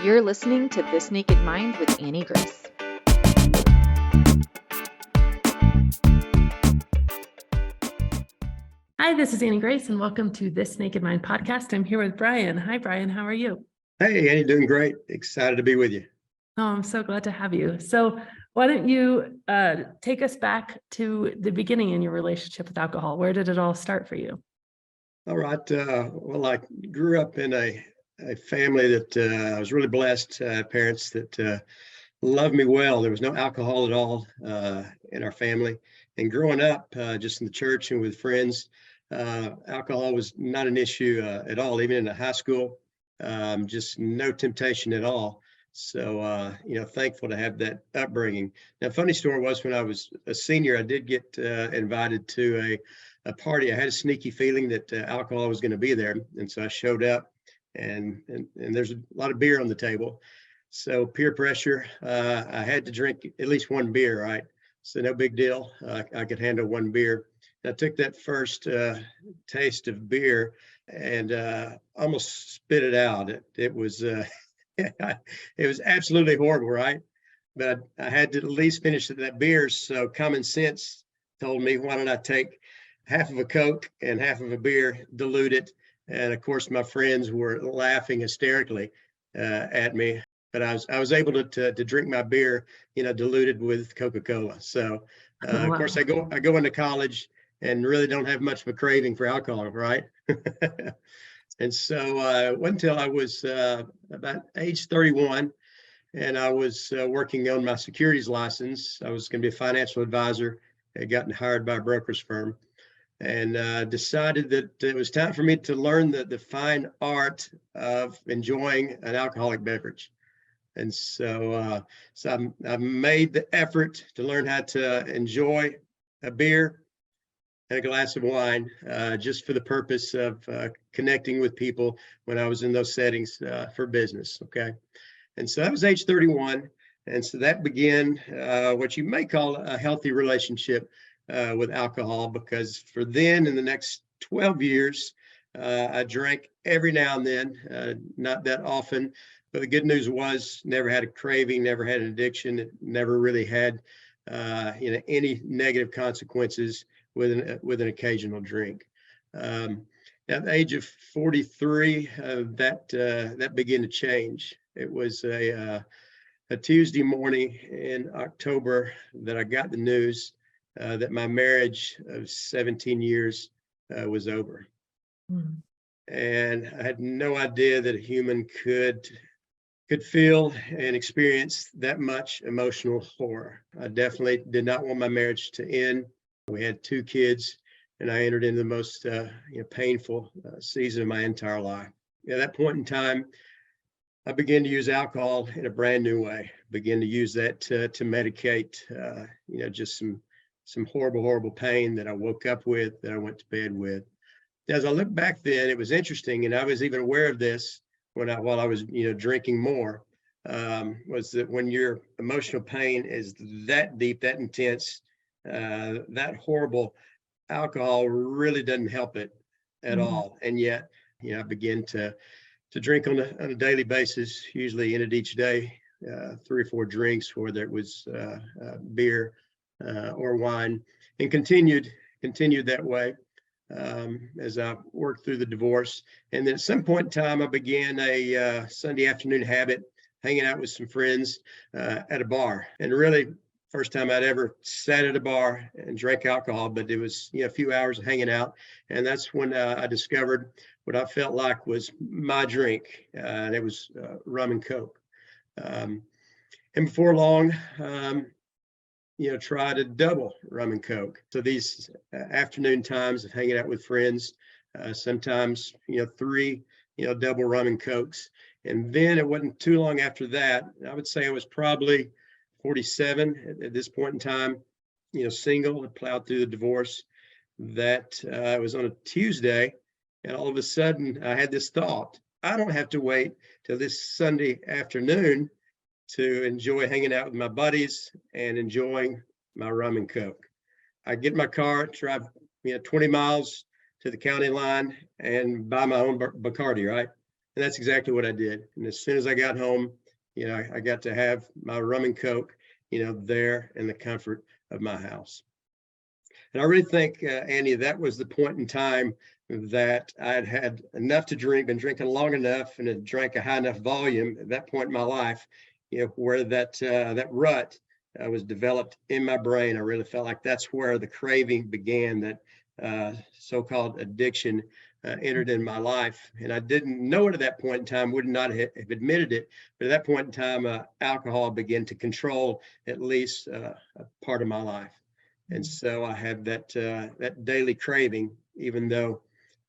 You're listening to This Naked Mind with Annie Grace. Hi, this is Annie Grace, and welcome to This Naked Mind podcast. I'm here with Brian. Hi, Brian. How are you? Hey, Annie, doing great. Excited to be with you. Oh, I'm so glad to have you. So why don't you take us back to the beginning in your relationship with alcohol? Where did it all start for you? All right. Well, I grew up in a family that I was really blessed, parents that loved me well. There was no alcohol at all in our family. And growing up just in the church and with friends, alcohol was not an issue at all, even in the high school, just no temptation at all. So, thankful to have that upbringing. Now, funny story was when I was a senior, I did get invited to a party. I had a sneaky feeling that alcohol was going to be there. And so I showed up and there's a lot of beer on the table. So peer pressure, I had to drink at least one beer, right? So no big deal. I could handle one beer. I took that first taste of beer and almost spit it out. It was it was absolutely horrible, right? But I had to at least finish that beer. So common sense told me, why don't I take half of a Coke and half of a beer, dilute it. And of course, my friends were laughing hysterically at me. But I was able to drink my beer, diluted with Coca-Cola. So Wow. Of course, I go into college and really don't have much of a craving for alcohol, right? And so it wasn't until I was about age 31 and I was working on my securities license. I was going to be a financial advisor. I had gotten hired by a broker's firm and decided that it was time for me to learn the fine art of enjoying an alcoholic beverage. And so I made the effort to learn how to enjoy a beer and a glass of wine just for the purpose of connecting with people when I was in those settings for business. Okay. And so that was age 31. And so that began what you may call a healthy relationship with alcohol, because for then in the next 12 years, I drank every now and then, not that often. But the good news was never had a craving, never had an addiction. It never really had, any negative consequences with an occasional drink. At the age of 43, that began to change. It was a Tuesday morning in October that I got the news that my marriage of 17 years was over. Mm. And I had no idea that a human could feel and experience that much emotional horror. I definitely did not want my marriage to end. We had 2 kids, and I entered into the most painful season of my entire life. At that point in time, I began to use alcohol in a brand new way. Began to use that to medicate, just some horrible pain that I woke up with, that I went to bed with. As I look back then, it was interesting, and I was even aware of this while I was, drinking more, was that when your emotional pain is that deep, that intense, that horrible, alcohol really doesn't help it at all. And yet, I begin to drink on a daily basis, usually ended each day, 3 or 4 drinks, whether it was beer or wine, and continued that way. As I worked through the divorce. And then at some point in time, I began a Sunday afternoon habit, hanging out with some friends at a bar. And really, first time I'd ever sat at a bar and drank alcohol, but it was a few hours of hanging out. And that's when I discovered what I felt like was my drink, and it was rum and Coke. And before long, try to double rum and Coke. So these afternoon times of hanging out with friends, sometimes, 3, double rum and Cokes. And then it wasn't too long after that, I would say I was probably 47 at this point in time, single, and plowed through the divorce. That was on a Tuesday. And all of a sudden I had this thought, I don't have to wait till this Sunday afternoon to enjoy hanging out with my buddies and enjoying my rum and Coke. I get in my car, drive 20 miles to the county line and buy my own Bacardi, right? And that's exactly what I did. And as soon as I got home, I got to have my rum and Coke, there in the comfort of my house. And I really think, Andy, that was the point in time that I'd had enough to drink, been drinking long enough, and had drank a high enough volume at that point in my life, where that rut was developed in my brain. I really felt like that's where the craving began, that so-called addiction entered in my life. And I didn't know it at that point in time, would not have admitted it. But at that point in time, alcohol began to control at least a part of my life. And so I had that daily craving, even though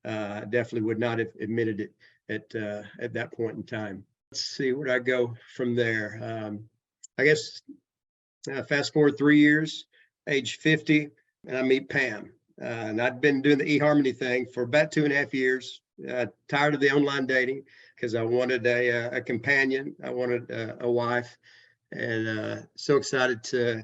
I definitely would not have admitted it at that point in time. Let's see, where do I go from there? I guess fast forward 3 years, age 50, and I meet Pam. And I'd been doing the eHarmony thing for about 2.5 years. Tired of the online dating because I wanted a companion. I wanted a wife, and so excited to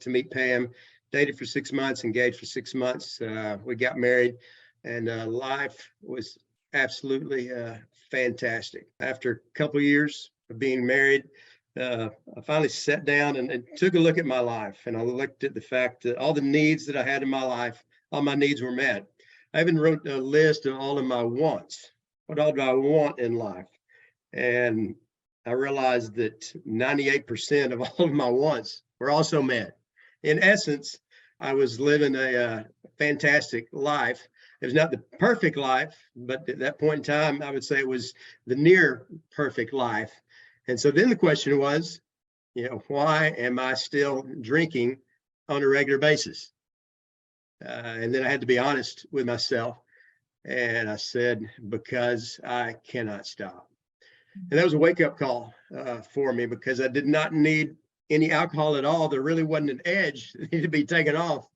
meet Pam. Dated for 6 months, engaged for 6 months. We got married, and life was absolutely fantastic. After a couple of years of being married, I finally sat down and took a look at my life, and I looked at the fact that all the needs that I had in my life, all my needs were met. I even wrote a list of all of my wants. What all do I want in life? And I realized that 98% of all of my wants were also met. In essence, I was living a fantastic life. It was not the perfect life, but at that point in time, I would say it was the near perfect life. And so then the question was, why am I still drinking on a regular basis? And then I had to be honest with myself. And I said, because I cannot stop. And that was a wake-up call for me, because I did not need any alcohol at all. There really wasn't an edge that needed to be taken off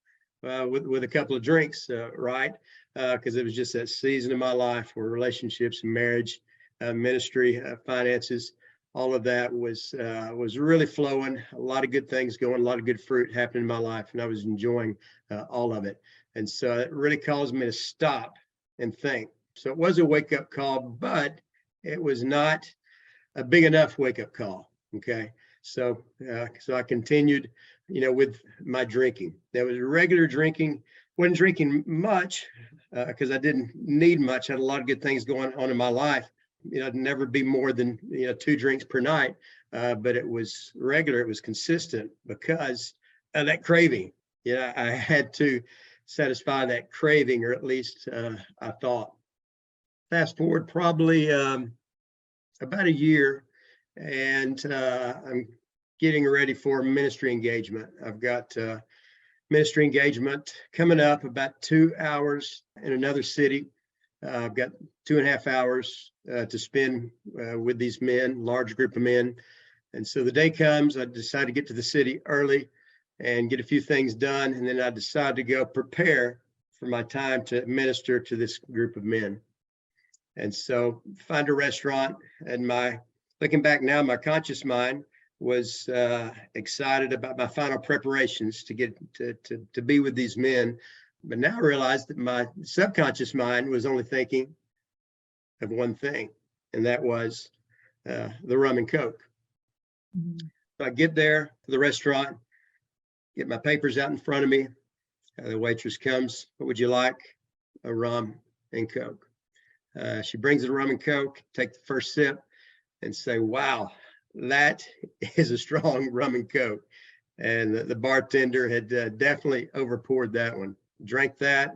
with a couple of drinks, right? Because it was just that season of my life where relationships, marriage, ministry, finances, all of that was really flowing. A lot of good things going, a lot of good fruit happening in my life, and I was enjoying all of it. And so it really caused me to stop and think. So it was a wake-up call, but it was not a big enough wake-up call. Okay, so I continued, with my drinking. There was regular drinking. Wasn't drinking much because I didn't need much. I had a lot of good things going on in my life. I'd never be more than 2 drinks per night, but it was regular. It was consistent because of that craving. I had to satisfy that craving, or at least I thought. Fast forward probably about a year, and I'm getting ready for ministry engagement. I've got ministry engagement coming up, about 2 hours in another city. I've got 2.5 hours to spend with these men, large group of men. And so the day comes, I decide to get to the city early and get a few things done. And then I decide to go prepare for my time to minister to this group of men. And so find a restaurant, and looking back now, my conscious mind was excited about my final preparations to get to be with these men. But now I realized that my subconscious mind was only thinking of one thing, and that was the rum and Coke. Mm-hmm. So I get there to the restaurant, get my papers out in front of me. The waitress comes, "What would you like?" "A rum and Coke." She brings the rum and Coke, take the first sip, and say, "Wow, that is a strong rum and Coke." And the bartender had definitely overpoured that one. Drank that,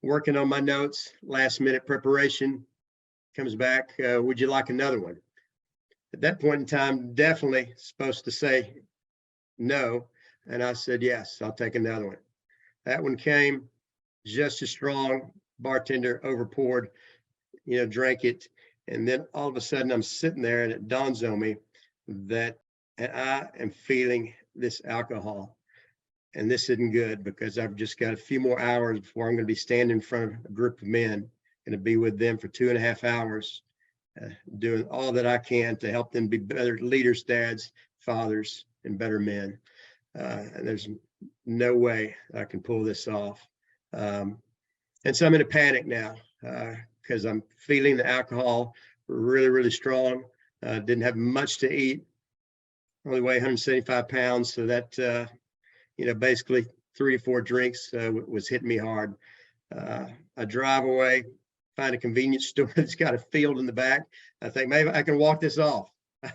working on my notes, last minute preparation, comes back, "Would you like another one?" At that point in time, definitely supposed to say no. And I said, "Yes, I'll take another one." That one came just as strong. Bartender overpoured, drank it. And then all of a sudden I'm sitting there, and it dawns on me that I am feeling this alcohol. And this isn't good, because I've just got a few more hours before I'm going to be standing in front of a group of men, going to be with them for 2.5 hours, doing all that I can to help them be better leaders, dads, fathers, and better men. And there's no way I can pull this off. And so I'm in a panic now because I'm feeling the alcohol really, really strong. Didn't have much to eat. Only weigh 175 pounds. So that, basically 3 to 4 drinks was hitting me hard. I drive away, find a convenience store that's got a field in the back. I think maybe I can walk this off.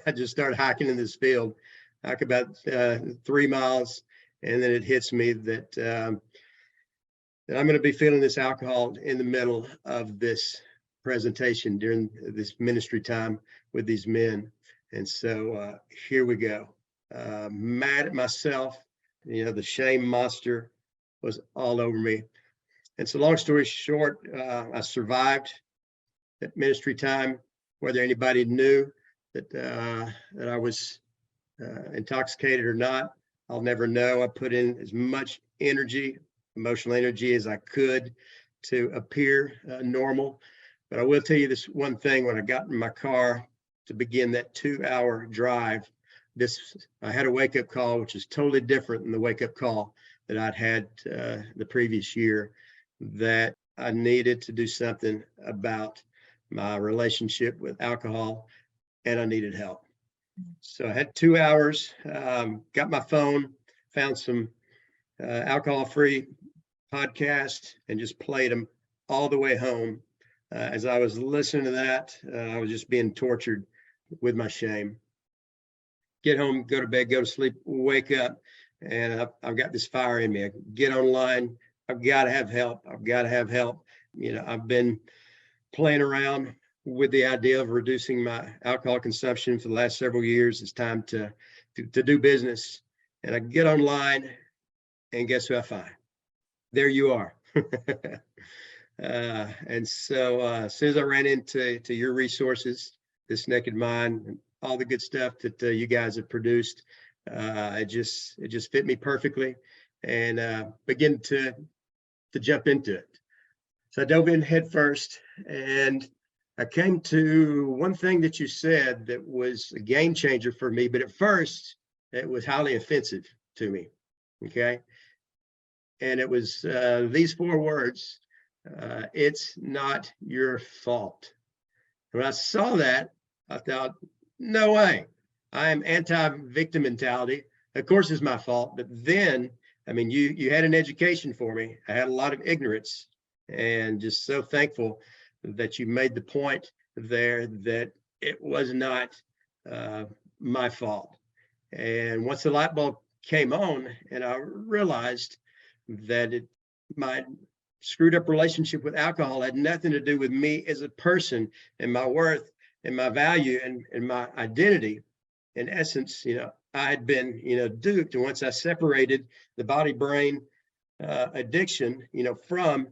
I just start hiking in this field, hike about 3 miles, and then it hits me that that I'm going to be feeling this alcohol in the middle of this presentation during this ministry time with these men. And so here we go. Mad at myself, the shame monster was all over me. And so long story short, I survived that ministry time, whether anybody knew that I was intoxicated or not. I'll never know. I put in as much energy, emotional energy as I could to appear normal. But I will tell you this one thing: when I got in my car to begin that 2-hour drive, I had a wake-up call, which is totally different than the wake-up call that I'd had the previous year, that I needed to do something about my relationship with alcohol, and I needed help. So I had 2 hours, got my phone, found some alcohol-free podcasts, and just played them all the way home. As I was listening to that, I was just being tortured with my shame. Get home, go to bed, go to sleep, wake up, and I've got this fire in me. I get online. I've got to have help. I've got to have help. I've been playing around with the idea of reducing my alcohol consumption for the last several years. It's time to do business. And I get online, and guess who I find? There you are. And so as soon as I ran into your resources, This Naked Mind, and all the good stuff that you guys have produced, it just fit me perfectly, and began to jump into it. So I dove in head first, and I came to one thing that you said that was a game changer for me, but at first it was highly offensive to me. Okay. And it was these 4 words: it's not your fault. When I saw that, I thought, no way. I am anti-victim mentality. Of course it's my fault. But then, you had an education for me. I had a lot of ignorance, and just so thankful that you made the point there that it was not my fault. And once the light bulb came on, and I realized that my screwed up relationship with alcohol had nothing to do with me as a person and my worth and my value and my identity. In essence, I had been, duped. And once I separated the body brain addiction, from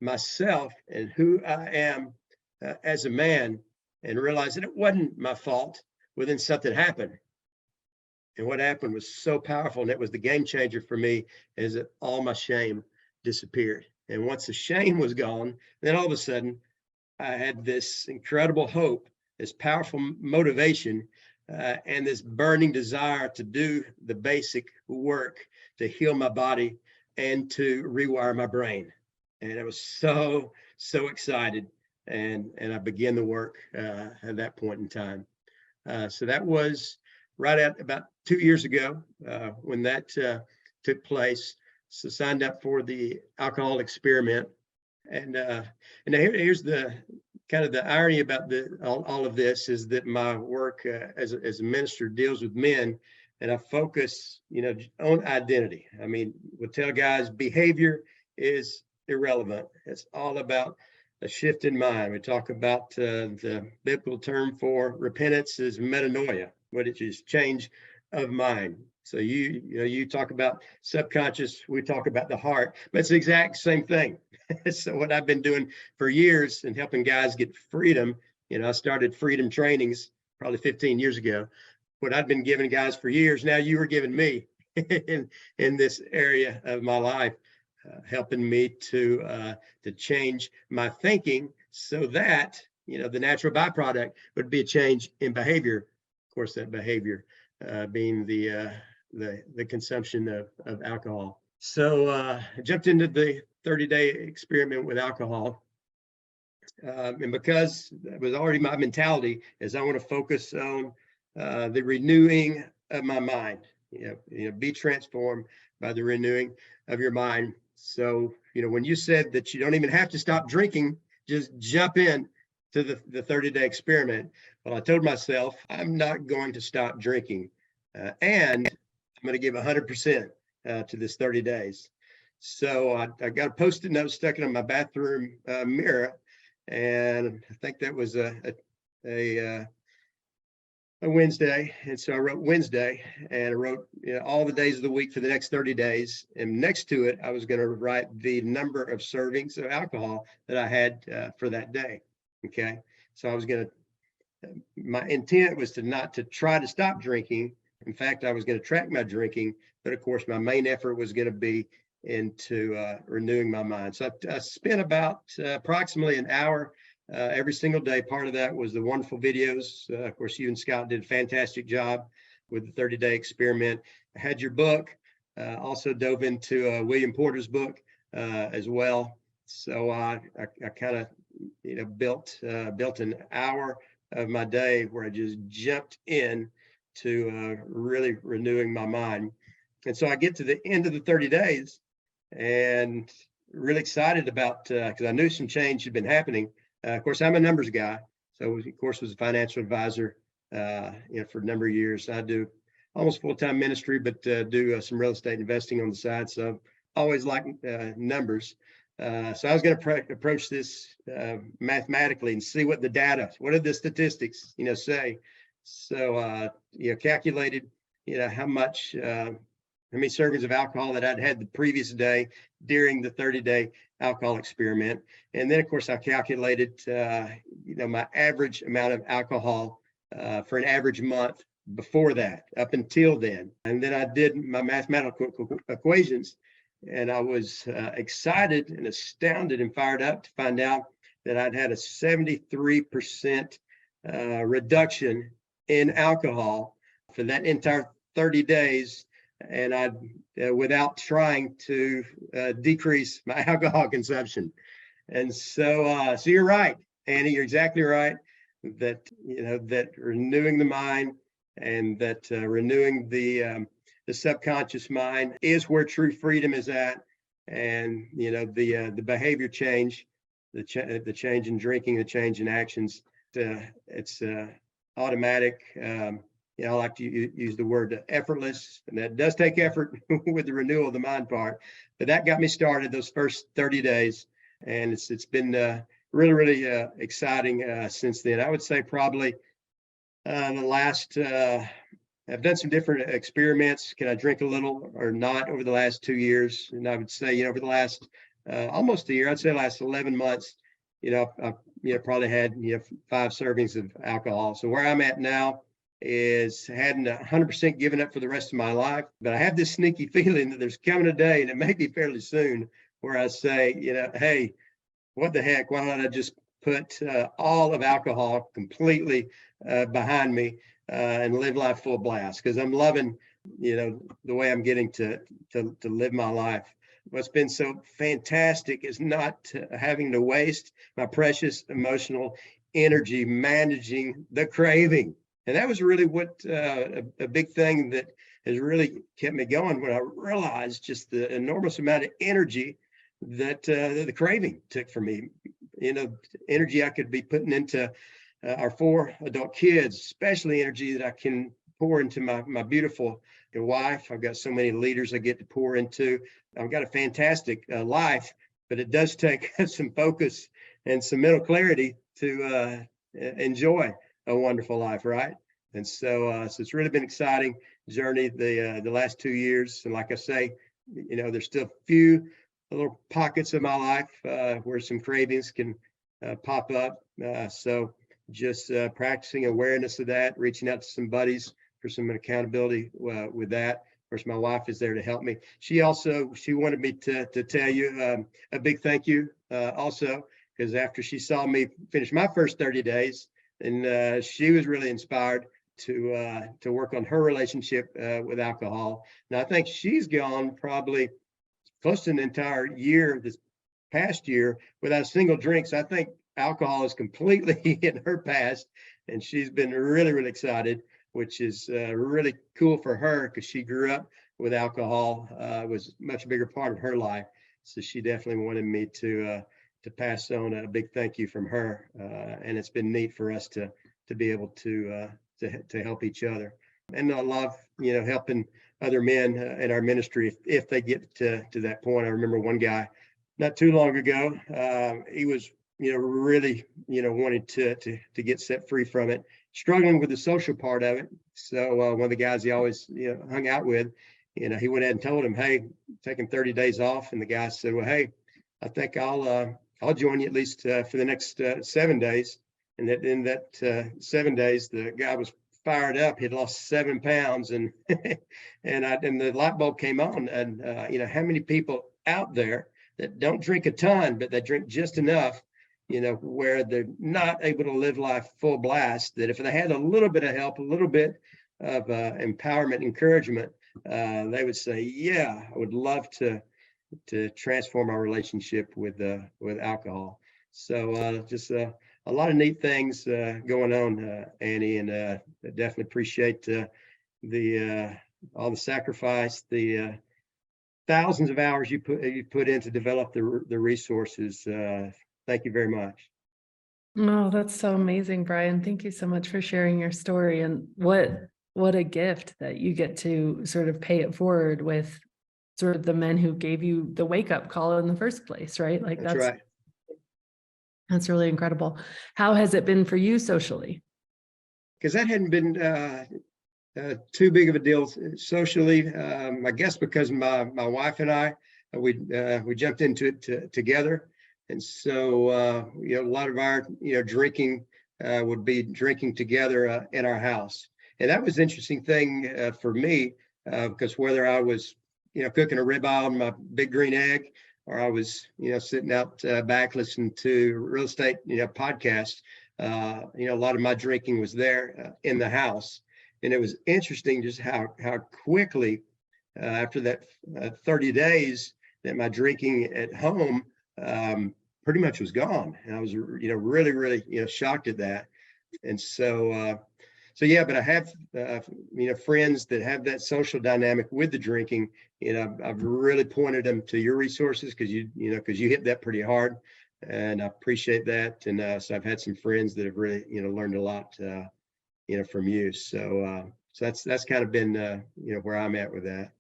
myself and who I am as a man, and realized that it wasn't my fault, well, then something happened. And what happened was so powerful, and it was the game changer for me, is that all my shame disappeared. And once the shame was gone, then all of a sudden I had this incredible hope, this powerful motivation, and this burning desire to do the basic work to heal my body and to rewire my brain. And I was so excited, and I began the work at that point in time. So that was right at about 2 years ago when that took place. So signed up for the alcohol experiment, and here's the kind of the irony about all of this, is that my work as a minister deals with men, and I focus on identity. We'll tell guys behavior is irrelevant. It's all about a shift in mind. We talk about the biblical term for repentance is metanoia, which is change of mind. So you talk about subconscious, we talk about the heart, but it's the exact same thing. So what I've been doing for years and helping guys get freedom, I started freedom trainings probably 15 years ago. What I've been giving guys for years, now you were giving me in this area of my life, helping me to change my thinking so that, the natural byproduct would be a change in behavior. Of course, that behavior being the consumption of alcohol. So I jumped into the 30-day experiment with alcohol. And because that was already my mentality, is I want to focus on the renewing of my mind. Be transformed by the renewing of your mind. So, when you said that you don't even have to stop drinking, just jump in to the 30-day experiment. Well, I told myself I'm not going to stop drinking, and I'm going to give 100% to this 30 days. So I got a Post-it note stuck in my bathroom mirror, and I think that was a Wednesday. And so I wrote Wednesday, and I wrote all the days of the week for the next 30 days. And next to it, I was going to write the number of servings of alcohol that I had for that day. Okay. So I was going to, my intent was not to try to stop drinking. In fact, I was going to track my drinking, but of course, my main effort was going to be into renewing my mind. So I spent about approximately an hour every single day. Part of that was the wonderful videos. Of course, you and Scott did a fantastic job with the 30-day experiment. I had your book, also dove into William Porter's book as well. So I kind of built an hour of my day where I just jumped in to really renewing my mind. And so I get to the end of the 30 days and really excited about, because I knew some change had been happening. Of course, I'm a numbers guy. So, of course, was a financial advisor, for a number of years. I do almost full-time ministry, but do some real estate investing on the side. So always like numbers. So I was going to approach this mathematically and see what did the statistics, say. So, calculated, how many servings of alcohol that I'd had the previous day during the 30-day alcohol experiment. And then, of course, I calculated, my average amount of alcohol for an average month before that, up until then. And then I did my mathematical equations, and I was excited and astounded and fired up to find out that I'd had a 73% reduction in alcohol for that entire 30 days. And I, without trying to decrease my alcohol consumption. And so, so you're right, Annie, you're exactly right that, that renewing the mind and that renewing the subconscious mind is where true freedom is at. And, the behavior change, the change in drinking, the change in actions, it's automatic. I like to use the word effortless, and that does take effort with the renewal of the mind part. But that got me started those first 30 days, and it's been really, really exciting since then. I would say probably the last, I've done some different experiments. Can I drink a little or not over the last 2 years? And I would say, over the last almost a year, I'd say the last 11 months, I've probably had 5 servings of alcohol. So where I'm at now is hadn't 100% given up for the rest of my life, but I have this sneaky feeling that there's coming a day, and it may be fairly soon, where I say, hey, what the heck? Why don't I just put all of alcohol completely behind me and live life full blast? Because I'm loving, the way I'm getting to live my life. What's been so fantastic is not having to waste my precious emotional energy managing the craving. And that was really what a big thing that has really kept me going, when I realized just the enormous amount of energy that the craving took from me. Energy I could be putting into our 4 adult kids, especially energy that I can pour into my beautiful wife. I've got so many leaders I get to pour into. I've got a fantastic life, but it does take some focus and some mental clarity to enjoy a wonderful life, right? And so, so it's really been an exciting journey the last 2 years. And like I say, there's still a few little pockets of my life where some cravings can pop up. So just practicing awareness of that, reaching out to some buddies for some accountability with that. Of course, my wife is there to help me. She wanted me to tell you a big thank you also, because after she saw me finish my first 30 days, and she was really inspired to work on her relationship with alcohol. Now, I think she's gone probably close to an entire year, this past year without a single drink. So I think alcohol is completely in her past, and she's been really, really excited, which is really cool for her because she grew up with alcohol. Was a much bigger part of her life. So she definitely wanted me to pass on a big thank you from her, and it's been neat for us to be able to help each other, and I love helping other men in our ministry if they get to that point. I remember one guy not too long ago. He was really wanted to get set free from it, struggling with the social part of it. So one of the guys he always hung out with, he went ahead and told him, "Hey, taking 30 days off," and the guy said, "Well, hey, I think I'll join you at least for the next 7 days." And that in that 7 days, the guy was fired up. He'd lost 7 pounds, and and the light bulb came on. And how many people out there that don't drink a ton, but they drink just enough, where they're not able to live life full blast, that if they had a little bit of help, a little bit of empowerment, encouragement, they would say, "Yeah, I would love to transform our relationship with alcohol." So just a lot of neat things going on, Annie, and I definitely appreciate the all the sacrifice, the thousands of hours you put in to develop the resources. Thank you very much. Oh, that's so amazing, Brian. Thank you so much for sharing your story, and what a gift that you get to sort of pay it forward with sort of the men who gave you the wake up call in the first place, right? Like That's right. That's really incredible. How has it been for you socially? Because that hadn't been too big of a deal socially. I guess because my wife and I we jumped into it together, and so a lot of our drinking would be drinking together in our house, and that was an interesting thing for me because whether I was cooking a ribeye on my big green egg, or I was sitting out back listening to real estate podcasts, a lot of my drinking was there in the house. And it was interesting just how quickly after that 30 days that my drinking at home pretty much was gone. And I was really, really shocked at that. And so yeah, but I have friends that have that social dynamic with the drinking. I've really pointed them to your resources because you hit that pretty hard, and I appreciate that. And so I've had some friends that have really learned a lot from you. So that's kind of been where I'm at with that.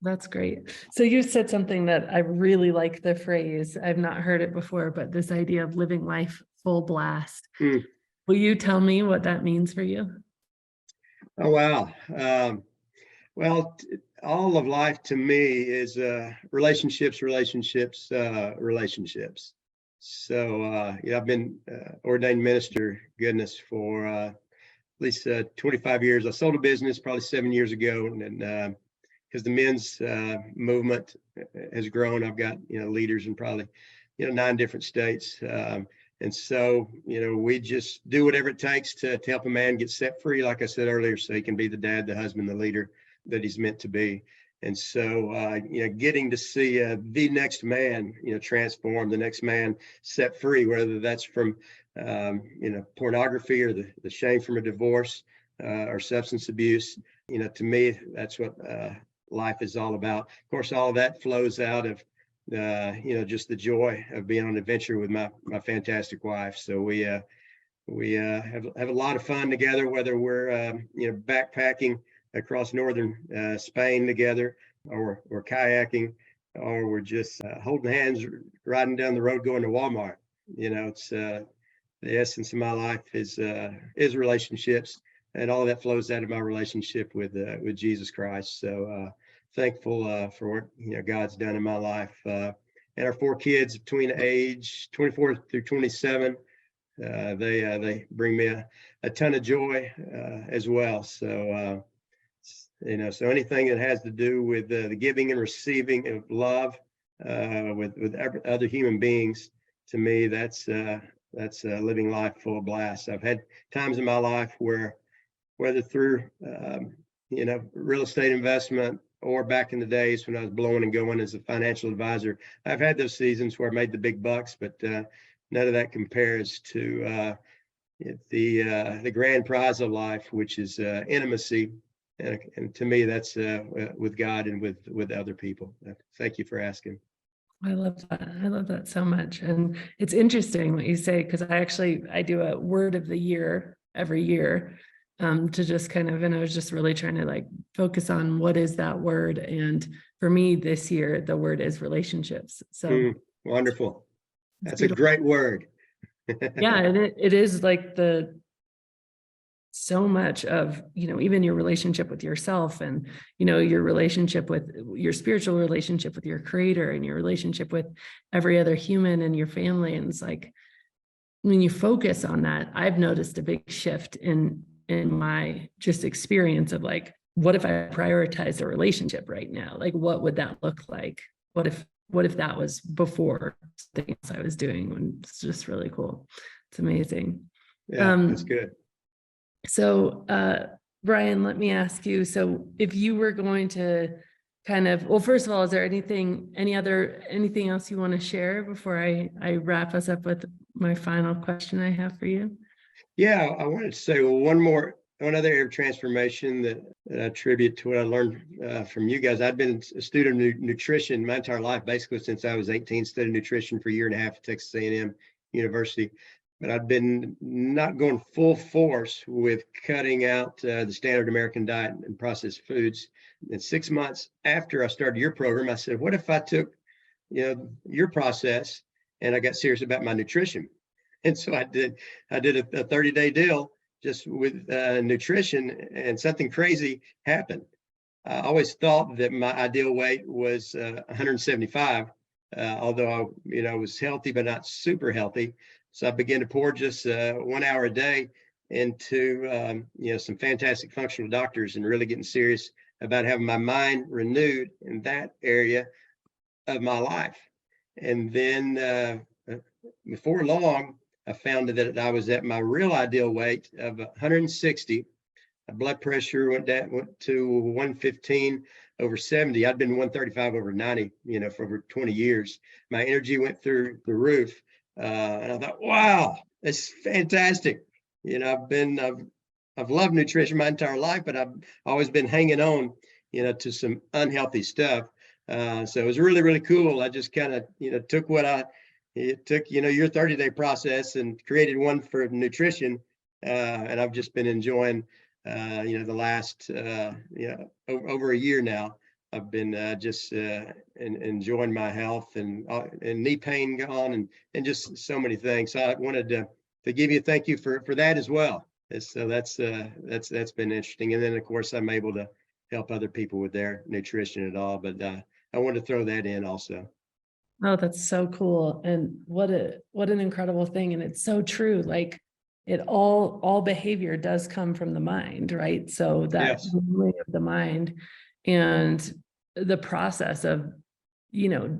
That's great. So you said something that I really like, the phrase. I've not heard it before, but this idea of living life full blast. Will you tell me what that means for you? Oh, wow. Well, all of life to me is relationships. So I've been ordained minister, goodness, for at least 25 years. I sold a business probably 7 years ago, and because the men's movement has grown, I've got leaders in probably 9 different states. And so, we just do whatever it takes to help a man get set free, like I said earlier, so he can be the dad, the husband, the leader that he's meant to be. And so, getting to see the next man, transform, the next man set free, whether that's from, pornography or the shame from a divorce or substance abuse, to me, that's what life is all about. Of course, all of that flows out of just the joy of being on an adventure with my fantastic wife. So we have a lot of fun together, whether we're backpacking across northern Spain together, or we're kayaking, or we're just holding hands riding down the road going to Walmart. It's the essence of my life is relationships, and all of that flows out of my relationship with Jesus Christ. So thankful for what God's done in my life, and our 4 kids between age 24 through 27. They bring me a ton of joy as well. So so anything that has to do with the giving and receiving of love with other human beings, to me, that's living life full of blast. I've had times in my life where, whether through real estate investment or back in the days when I was blowing and going as a financial advisor. I've had those seasons where I made the big bucks, but none of that compares to the grand prize of life, which is intimacy. And to me, that's with God and with other people. Thank you for asking. I love that. I love that so much. And it's interesting what you say, because I do a word of the year every year, to just kind of, and I was just really trying to like focus on what is that word. And for me this year, the word is relationships. So wonderful. That's beautiful. A great word. Yeah. And it is like so much of, even your relationship with yourself and, your relationship with your spiritual relationship with your creator and your relationship with every other human and your family. And it's like, when you focus on that, I've noticed a big shift in my just experience of like, what if I prioritize a relationship right now? Like, what would that look like? What if that was before things I was doing? And it's just really cool. It's amazing. Yeah, that's good. So, Brian, let me ask you, so if you were going to kind of, well, first of all, is there anything else you want to share before I wrap us up with my final question I have for you? Yeah, I wanted to say one other area of transformation that I attribute to what I learned from you guys. I've been a student of nutrition my entire life, basically since I was 18, studied nutrition for a year and a half at Texas A&M University. But I've been not going full force with cutting out the standard American diet and processed foods. And 6 months after I started your program, I said, what if I took, your process and I got serious about my nutrition? And so I did a 30-day deal just with nutrition, and something crazy happened. I always thought that my ideal weight was 175, although I was healthy, but not super healthy. So I began to pour just 1 hour a day into, some fantastic functional doctors and really getting serious about having my mind renewed in that area of my life. And then before long, I found that I was at my real ideal weight of 160. My blood pressure went to 115 over 70. I'd been 135 over 90, for over 20 years. My energy went through the roof. And I thought, wow, that's fantastic. I've loved nutrition my entire life, but I've always been hanging on, to some unhealthy stuff. So it was really, really cool. I just kind of, took your 30-day process and created one for nutrition. And I've just been enjoying, the last, over a year now. I've been just enjoying my health and knee pain gone and just so many things. So I wanted to give you a thank you for that as well. So that's been interesting. And then of course I'm able to help other people with their nutrition and all. But I wanted to throw that in also. Oh, that's so cool. And what an incredible thing. And it's so true. Like all behavior does come from the mind, right? So that way of the mind and the process of,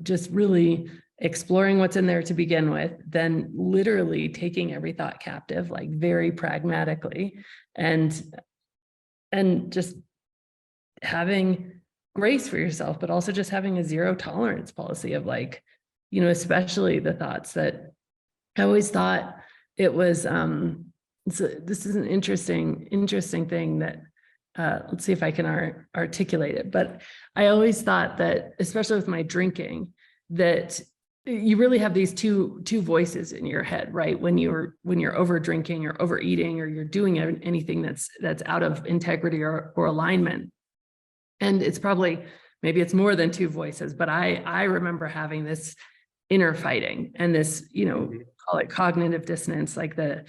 just really exploring what's in there to begin with, then literally taking every thought captive, like very pragmatically, and just having grace for yourself, but also just having a zero tolerance policy of like, especially the thoughts that I always thought it was, so this is an interesting thing that, let's see if I can articulate it. But I always thought that, especially with my drinking, that you really have these two voices in your head, right? When you're over drinking or overeating, or you're doing anything that's out of integrity or alignment. And it's maybe it's more than two voices, but I remember having this inner fighting and this, call it cognitive dissonance, like the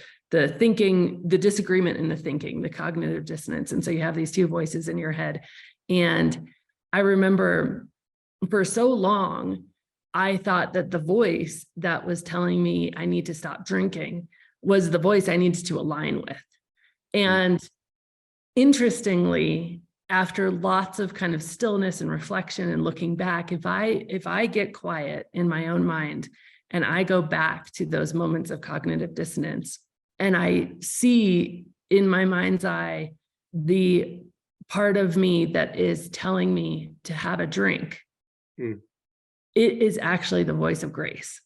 thinking, the disagreement in the thinking, the cognitive dissonance. And so you have these two voices in your head. And I remember for so long, I thought that the voice that was telling me I need to stop drinking was the voice I needed to align with. And interestingly, after lots of kind of stillness and reflection and looking back, if I get quiet in my own mind and I go back to those moments of cognitive dissonance and I see in my mind's eye the part of me that is telling me to have a drink, Hmm. it is actually the voice of grace.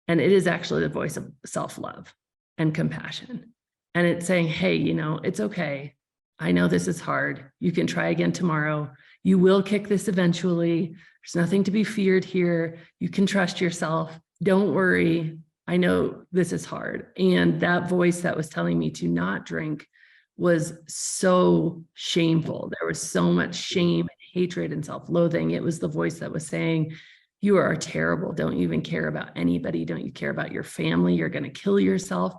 And it is actually the voice of self-love and compassion. And it's saying, hey, you know, it's okay. I know this is hard. You can try again tomorrow. You will kick this eventually. There's nothing to be feared here. You can trust yourself. Don't worry. I know this is hard. And that voice that was telling me to not drink was so shameful. There was so much shame and hatred and self-loathing. It was the voice that was saying, you are terrible. Don't you even care about anybody. Don't you care about your family? You're going to kill yourself.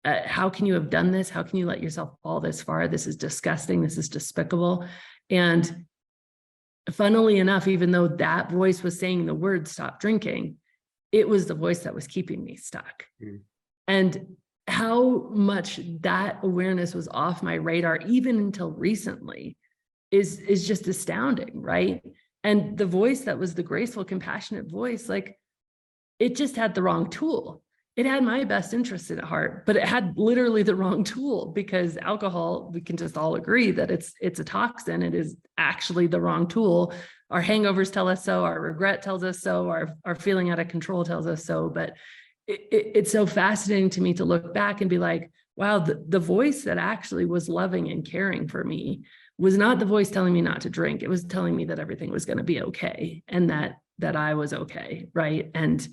How can you have done this? How can you let yourself fall this far? This is disgusting. This is despicable. And funnily enough, even though that voice was saying the word stop drinking, it was the voice that was keeping me stuck. Mm. And how much that awareness was off my radar, even until recently, is just astounding, right? And the voice that was the graceful, compassionate voice, like, it just had the wrong tool. It had my best interest at heart, but it had literally the wrong tool, because alcohol, we can just all agree that it's a toxin. It is actually the wrong tool. Our hangovers tell us so, our regret tells us so, our feeling out of control tells us so. But it's so fascinating to me to look back and be like, wow, the voice that actually was loving and caring for me was not the voice telling me not to drink. It was telling me that everything was going to be okay, and that I was okay, right? And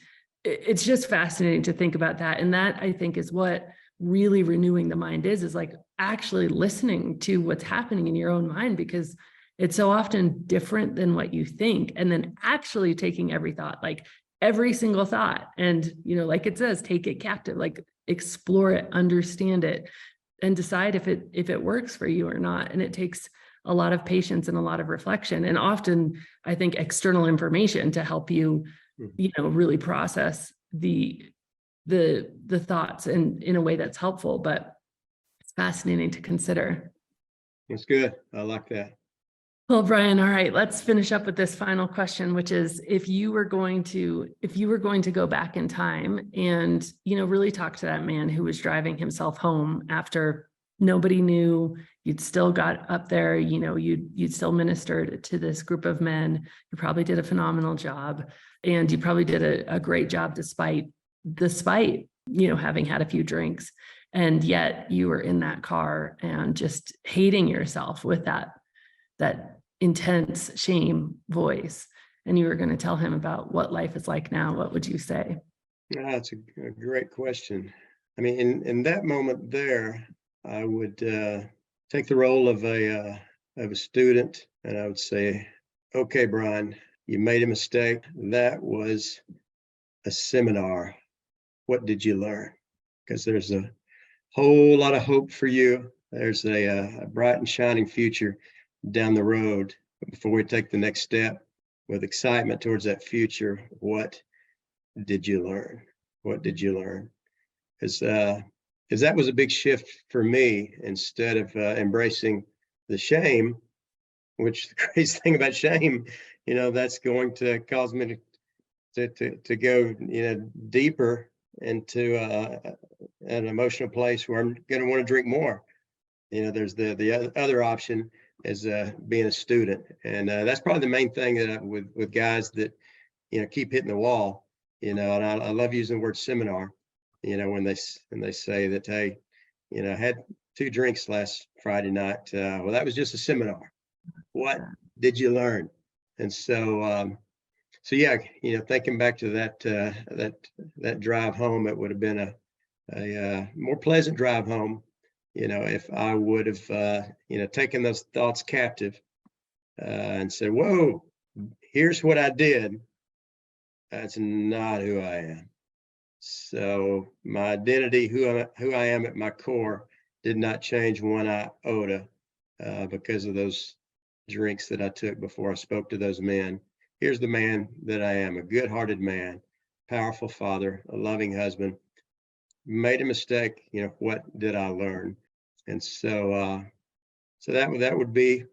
it's just fascinating to think about that. And that, I think, is what really renewing the mind is like actually listening to what's happening in your own mind, because it's so often different than what you think. And then actually taking every thought, like every single thought, and, you know, like it says, take it captive, like explore it, understand it, and decide if it works for you or not. And it takes a lot of patience and a lot of reflection, and often, I think, external information to help you, you know, really process the thoughts in a way that's helpful. But it's fascinating to consider. That's good. I like that. Well, Brian, all right, let's finish up with this final question, which is, if you were going to go back in time and, you know, really talk to that man who was driving himself home after nobody knew, you'd still got up there, you know, you'd still ministered to this group of men. You probably did a phenomenal job, and you probably did a great job despite, you know, having had a few drinks. And yet you were in that car and just hating yourself with that intense shame voice, and you were going to tell him about what life is like now, what would you say? That's a great question. I mean, in that moment there, I would take the role of a student, and I would say, okay, Brian, you made a mistake. That was a seminar. What did you learn? Because there's a whole lot of hope for you. There's a bright and shining future down the road. But before we take the next step with excitement towards that future, what did you learn? What did you learn? Because that was a big shift for me. Instead of embracing the shame, which the crazy thing about shame, you know, that's going to cause me to go, you know, deeper into an emotional place where I'm going to want to drink more. You know, there's the other option is being a student, and that's probably the main thing that with guys that, you know, keep hitting the wall. You know, and I love using the word seminar. You know, when they say that, hey, you know, I had 2 drinks last Friday night. Well, that was just a seminar. What did you learn? And so yeah, you know, thinking back to that drive home, it would have been a more pleasant drive home, you know, if I would have, you know, taken those thoughts captive and said, whoa, here's what I did. That's not who I am. So my identity, who I am at my core, did not change one iota because of those drinks that I took before I spoke to those men. Here's the man that I am: a good-hearted man, powerful father, a loving husband. Made a mistake, you know, what did I learn? And so that would be,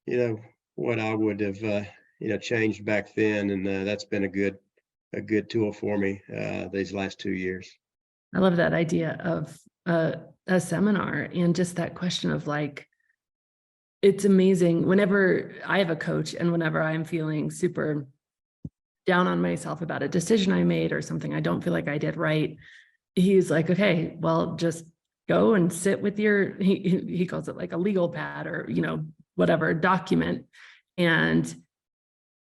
you know, what I would have, you know, changed back then. And that's been a good tool for me these last 2 years. I love that idea of a seminar, and just that question of like, it's amazing. Whenever I have a coach and whenever I'm feeling super down on myself about a decision I made or something I don't feel like I did right, he's like, okay, well, just go and sit with he calls it like a legal pad or, whatever document, and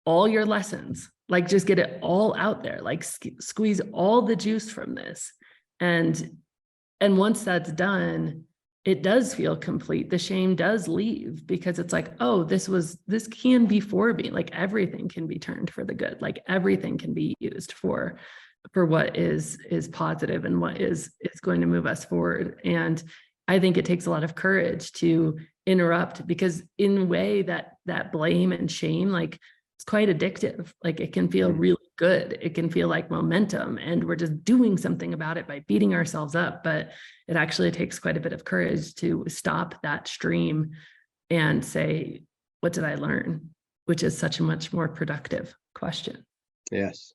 all your lessons, like just get it all out there, like squeeze all the juice from this. And once that's done, it does feel complete. The shame does leave because it's like, oh, this can be for me. Like everything can be turned for the good. Like everything can be used for what is positive and what is going to move us forward. And I think it takes a lot of courage to interrupt, because in a way that blame and shame, like, it's quite addictive. Like it can feel really good. It can feel like momentum, and we're just doing something about it by beating ourselves up. But it actually takes quite a bit of courage to stop that stream and say, what did I learn? Which is such a much more productive question. Yes.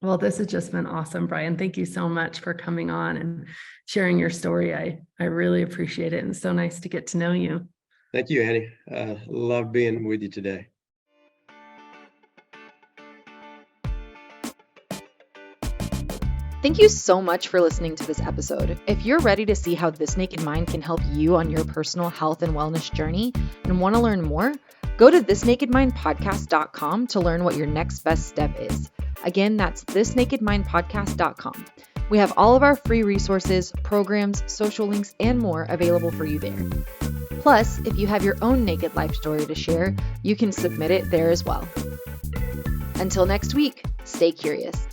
Well, this has just been awesome, Brian. Thank you so much for coming on and sharing your story. I really appreciate it. And it's so nice to get to know you. Thank you, Annie. Love being with you today. Thank you so much for listening to this episode. If you're ready to see how This Naked Mind can help you on your personal health and wellness journey and want to learn more, go to thisnakedmindpodcast.com to learn what your next best step is. Again, that's thisnakedmindpodcast.com. We have all of our free resources, programs, social links, and more available for you there. Plus, if you have your own naked life story to share, you can submit it there as well. Until next week, stay curious.